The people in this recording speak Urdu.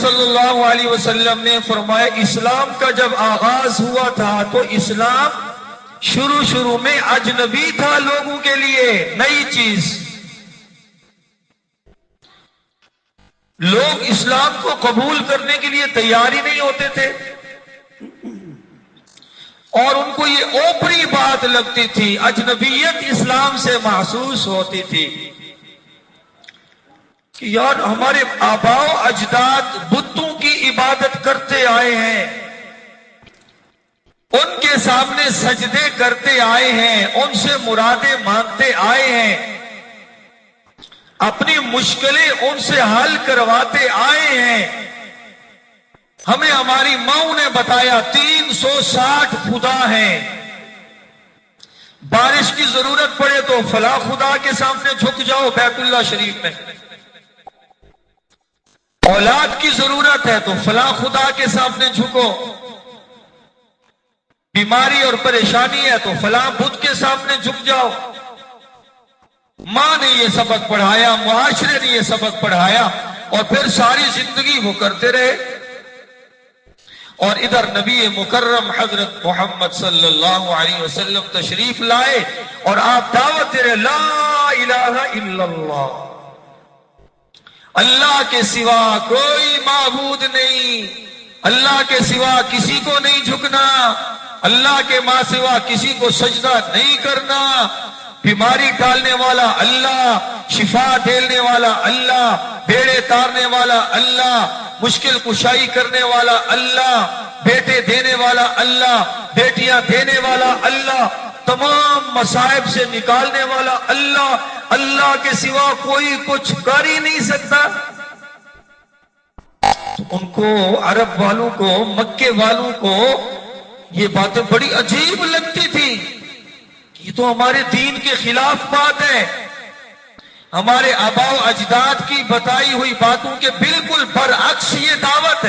صلی اللہ علیہ وسلم نے فرمایا اسلام کا جب آغاز ہوا تھا تو اسلام شروع میں اجنبی تھا لوگوں کے لیے، نئی چیز۔ لوگ اسلام کو قبول کرنے کے لیے تیار ہی نہیں ہوتے تھے، اور ان کو یہ اوپری بات لگتی تھی، اجنبیت اسلام سے محسوس ہوتی تھی کہ یار ہمارے آباء و اجداد بتوں کی عبادت کرتے آئے ہیں، ان کے سامنے سجدے کرتے آئے ہیں، ان سے مرادیں مانگتے آئے ہیں، اپنی مشکلیں ان سے حل کرواتے آئے ہیں۔ ہمیں ہماری ماں نے بتایا 360 خدا ہیں، بارش کی ضرورت پڑے تو فلاں خدا کے سامنے جھک جاؤ بیت اللہ شریف میں، اولاد کی ضرورت ہے تو فلاں خدا کے سامنے جھکو، بیماری اور پریشانی ہے تو فلاں بت کے سامنے جھک جاؤ۔ ماں نے یہ سبق پڑھایا، معاشرے نے یہ سبق پڑھایا، اور پھر ساری زندگی وہ کرتے رہے۔ اور ادھر نبی مکرم حضرت محمد صلی اللہ علیہ وسلم تشریف لائے اور آپ دعوت دے رہے، لا الہ الا اللہ، اللہ کے سوا کوئی معبود نہیں، اللہ کے سوا کسی کو نہیں جھکنا، اللہ کے ماں سوا کسی کو سجدہ نہیں کرنا، بیماری ٹالنے والا اللہ، شفا دینے والا اللہ، بیڑے تارنے والا اللہ، مشکل کشائی کرنے والا اللہ، بیٹے دینے والا اللہ، بیٹیاں دینے والا اللہ، تمام مصائب سے نکالنے والا اللہ، اللہ کے سوا کوئی کچھ کر ہی نہیں سکتا۔ ان کو، عرب والوں کو، مکے والوں کو یہ باتیں بڑی عجیب لگتی تھی، یہ تو ہمارے دین کے خلاف بات ہے، ہمارے آباء و اجداد کی بتائی ہوئی باتوں کے بالکل برعکس یہ دعوت ہے۔